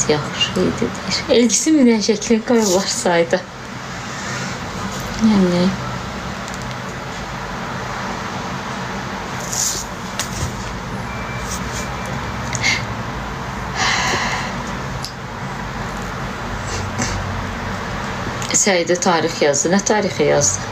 yaxşı idi deyir. Elgisi mi şəkli qoyurlar sayda. Yəni Səidə tarix yazdı. Nə tarixi yazdı?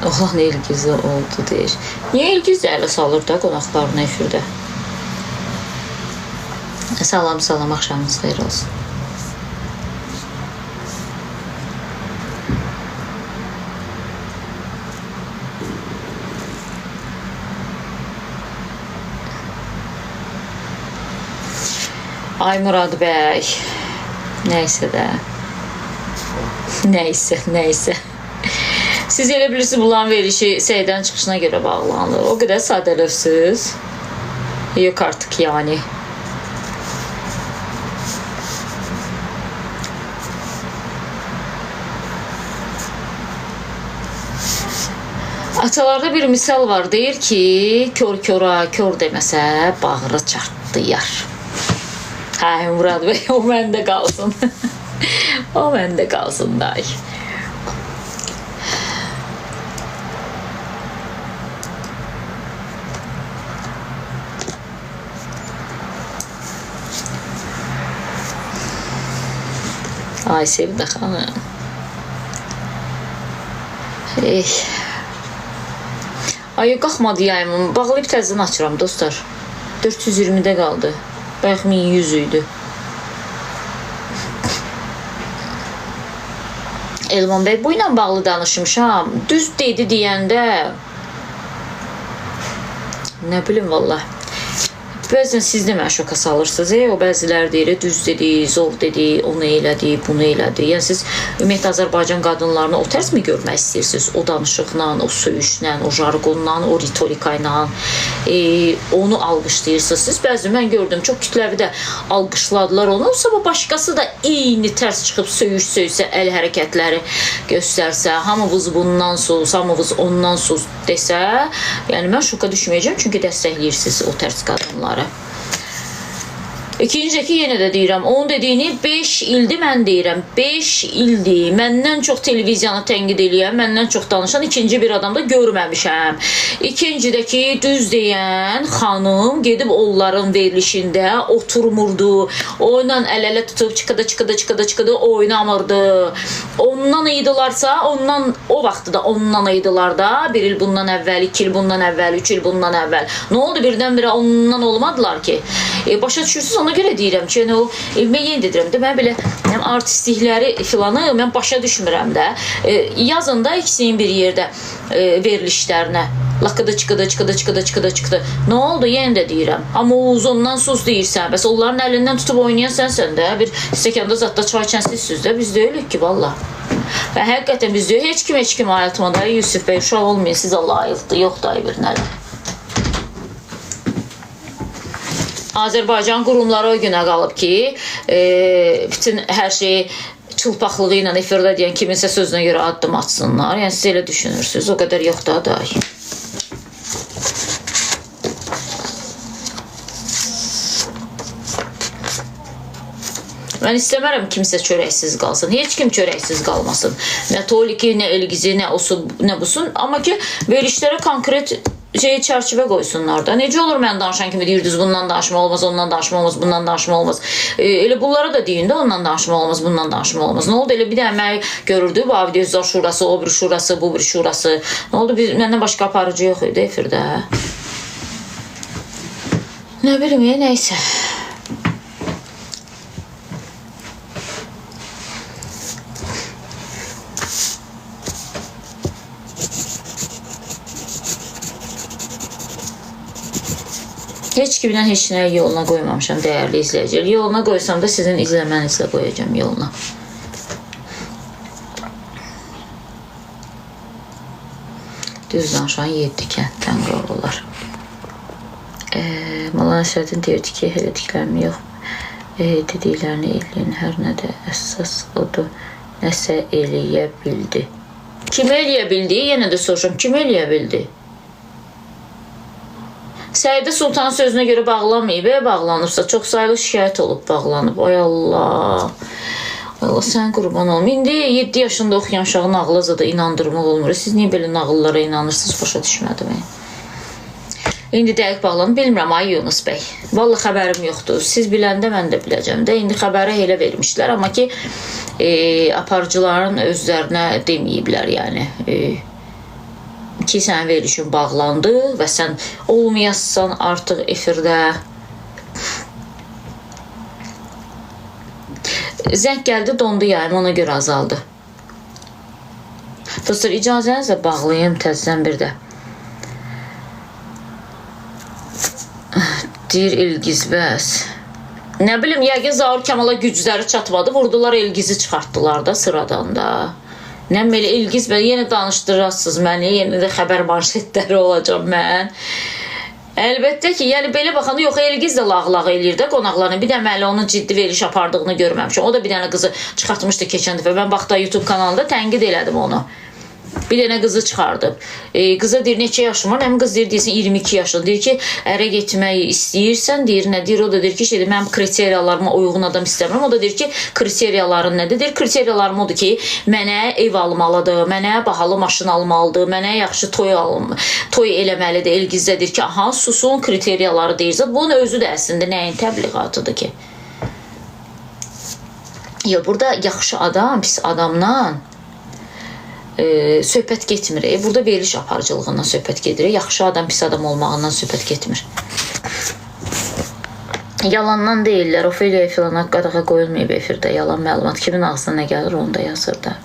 Oğlan Elgizə oldu deyir. Niyə Elgizə ələ salır da qonaqlarına efirdə? Salam, salam, axşamınız xeyir olsun. Ay Murad bəy. Nəysə də. Nəysə. Siz elə bilirsiniz bunların verilişi Səidən çıxışına görə bağlanır. O qədər sadəlövsüz. Yok artık yani. Atalarda bir misal var. Deyir ki, kör köra kör deməsə bağrı çartlayar. Hə, Murad bəy, o məndə qalsın. O məndə qalsın day. Ay Sevdə xanım. Ay qalxmadı yayımım. Bağlayıb təzdən açıram dostlar. 420-də qaldı. Bayaq 1100 idi. Elman bəy, bu ilə bağlı danışmışam. Düz dedi deyəndə nə bilim vallah. Bəzən siz də mənə şoka salırsınız. O bəzilər deyir, düz dedi, zor dedi, onu elədi, bunu elədi. Yəni siz ümumiyyətlə Azərbaycan qadınlarını o tərz mi görmək istəyirsiniz? O danışıqla, o söyüşlə, o jargonla, o ritorika ilə onu alqışlayırsınız. Siz bəzi mən gördüm, çox kütləvi də alqışladılar onu. Sonra başqası da eyni tərs çıxıb söyüş söysə, əl hərəkətləri göstərsə, hamımız bundan sus, hamımız ondan sus desə, yəni mən şoka düşməyəcəm, çünki dəstəkləyirsiniz o tərz qadınları. İkincisi yenə də deyirəm, onun dediyini 5 ildir mən deyirəm, 5 ildir. Məndən çox televiziyanı tənqid eləyən, məndən çox danışan ikinci bir adam da görməmişəm. İkincidəki düz deyən xanım gedib onların verilişində oturmurdu. Oyla əl-ələ tutub çıxıda oynamırdı. Ondan idilarsa, ondan o vaxtı da ondan idilar da. 1 il bundan əvvəl, 2 il bundan əvvəl, 3 il bundan əvvəl. Nə oldu birdən-birə ondan olmadılar ki? Başa düşürsünüz, ona görə deyirəm ki, o mən yenə dedirəm də, mən belə artistlikləri filanı mən başa düşmürəm də. Yazın da ikisinin bir yerdə verilişlərinə. Lakıda çıxıda. Nə oldu? Yenə də deyirəm. Amma uzundan sus deyirsən. Bəs onların əlindən tutub oynayan sənsən də. Bir stəkanda zadda çay içənsizsiniz də. Biz deyilik ki, valla. Və həqiqətən biz deyilik, heç kim ayıltmada. Yusuf bəy, uşaq olmayın, siz Allah ayıltdı. Yox da bir nələr. Azərbaycan qurumları o günə qalıb ki, bütün hər şeyi çılpaqlığı ilə efirdə deyən kiminsə sözünə görə addım atsınlar. Yəni siz elə düşünürsünüz, o qədər yox da day. Mən istəmərəm kimsə çörəksiz qalsın. Heç kim çörəksiz qalmasın. Nə Toliki, nə Elgizi, nə osu, nə busun. Amma ki, verilişlərə konkret çərçivə qoysunlar da. Necə olur mən danışan kimi deyirdiniz, bundan danışma olmaz, ondan danışma olmaz, bundan danışma olmaz. Elə bunlara da deyin də, ondan danışma olmaz, bundan danışma olmaz. Nə oldu? Elə bir də əmək görürdü, bu Avidyozlar şurası, o bir şurası, bu bir şurası. Nə oldu? Məndən başqa aparıcı yox idi efirdə. Nə bilim, nəysə. Heç kimdən heç nəyi yoluna qoymamışam, dəyərli izləyicilər. Yoluna qoysam da sizin izləmənizlə qoyacağım yoluna. Düz danışan 7 kənddən qovurlar. Malan Əsədin deyirdi ki, elədiklərimi yox, dediklərini eləyin, hər nədə əsas odur, nəsə eləyə bildi. Kim eləyə bildi? Yenə də soruşuram, kim eləyə bildi? Səidə Sultanın sözünə görə bağlanmayıb, bağlanıbsa, çox sayılı şikayət olub, bağlanıb. Ay Allah. Allah sən qurban olum. İndi 7 yaşında oxuyan uşağı nağılaza da inandırmaq olmur. Siz niyə belə nağıllara inanırsınız? Başa düşmədim. İndi dəqiq bağlanıb, bilmirəm ay Yunus bəy. Vallahi xəbərim yoxdur. Siz biləndə mən də biləcəm də. İndi xəbəri elə vermişlər, amma ki aparıcıların özlərinə deməyiblər, yəni. Ki sənin verilişin bağlandı və sən olmayassan artıq efirdə. Zəng gəldi, dondu yayım, ona görə azaldı. Dostlar, icazənizlə bağlayayım təzədən bir də. Deyir İlgiz bəs. Nə bilim, yəqin Zaur Kəmala gücləri çatmadı, vurdular İlgizi çıxartdılar da sıradan da. Nə belə İlgiz bəs, yenə danışdırasınız məni, yenə də xəbər manşetləri olacam mən. Əlbəttə ki, yəni belə baxanda yox, Elgiz də lağ-lağ eləyir də qonaqlarını. Bir də məli onun ciddi veriş apardığını görməmişəm. O da bir dənə qızı çıxartmışdı keçən dəfə. Mən baxda YouTube kanalında tənqid elədim onu. Bir dənə qızı çıxardıb. Qıza deyir, neçə yaşım var? Həmin qız deyir, deyirsən 22 yaşında. Deyir ki, ərə getməyi istəyirsən, deyir, nə deyir? O da deyir ki, mənim kriteriyalarıma uyğun adam istəmirəm. O da deyir ki, kriteriyaların nədir? Deyir, kriteriyalarım odur ki, mənə ev almalıdır, mənə bahalı maşın almalıdır, mənə yaxşı toy eləməlidir. Elgizdə deyir ki, aha, susun kriteriyaları deyir. Bunun özü də əslində nəyin təbliğatıdır ki? Ya, burada yaxşı adam, pis adamdan söhbət getmir. Burada veriliş aparıcılığından söhbət gedir. Yaxşı adam, pis adam olmağından söhbət getmir. Yalandan deyirlər. Ofeliya filana qadağa qoyulmayıb efirdə. Yalan məlumat. Kimin ağzına nə gəlir, onu da yazır da.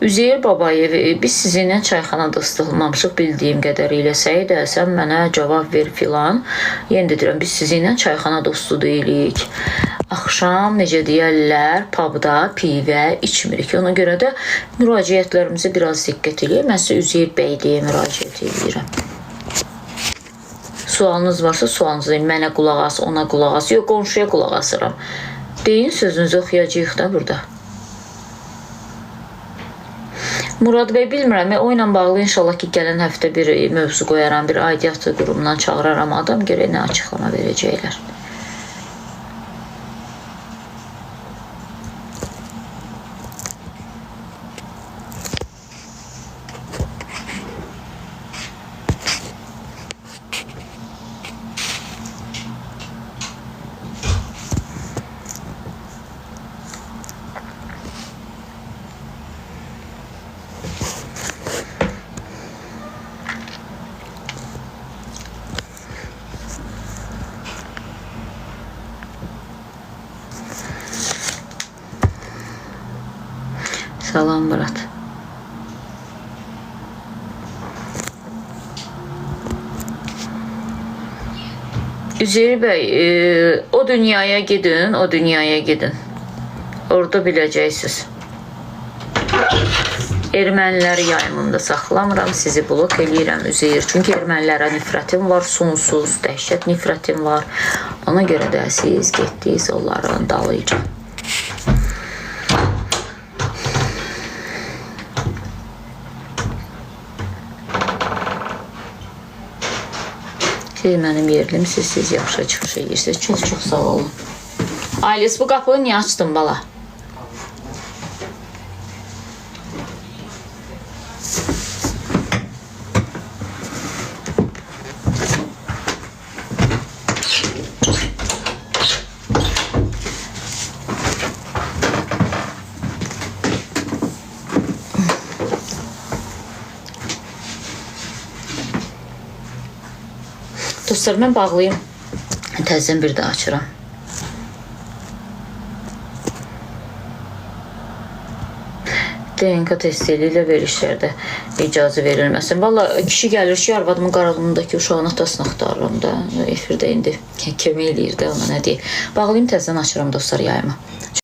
Üzeyir Babayev, biz sizinlə çayxanada ısıtılmamışıq bildiyim qədərilə. Səidə, sən mənə cavab ver filan. Yenə də deyirəm, biz sizinlə çayxanada ustu deyilik. Axşam, necə deyərlər, pubda pivə içmirik. Ona görə də müraciətlərimizə biraz diqqət eləyək. Mən sizə Üzeyir bəy deyə müraciət edirəm. Sualınız varsa sualınızı deyin. Mənə qulaq as, ona qulaq as. Yox, qonşuya qulaq asıram. Deyin, sözünüzü oxuyacağıq da burada. Murad bəy, bilmirəm, o ilə bağlı inşallah ki, gələn həftə bir mövzu qoyaram, bir aidiyyatı qurumundan çağıraram adam, görək nə açıqlama verəcəklər. Salam Murat. Üzeyir bəy, o dünyaya gidin, o dünyaya gidin. Orada biləcəksiniz. Erməniləri yayımında saxlamıram, sizi blok eləyirəm Üzeyir. Çünki ermənilərə nifrətim var, sonsuz, dəhşət nifrətim var. Ona görə də siz getdiniz onların dalıca. Siz mənim yerlimsiz, siz yaxşı çıxış edirsiniz. Çox sağ olun. Ailes, bu qapını niyə açdın bala? Dostlar, mən bağlayayım. Təzdən bir də açıram. DNK testi ilə verilişlərdə icazə verilməsin. Valla kişi gəlir ki, arvadımın qaralığındakı uşağın atasını axtarıram da. Efirdə indi kömək eləyir də ona, nə deyək. Bağlayayım, təzdən açıram dostlar yayıma.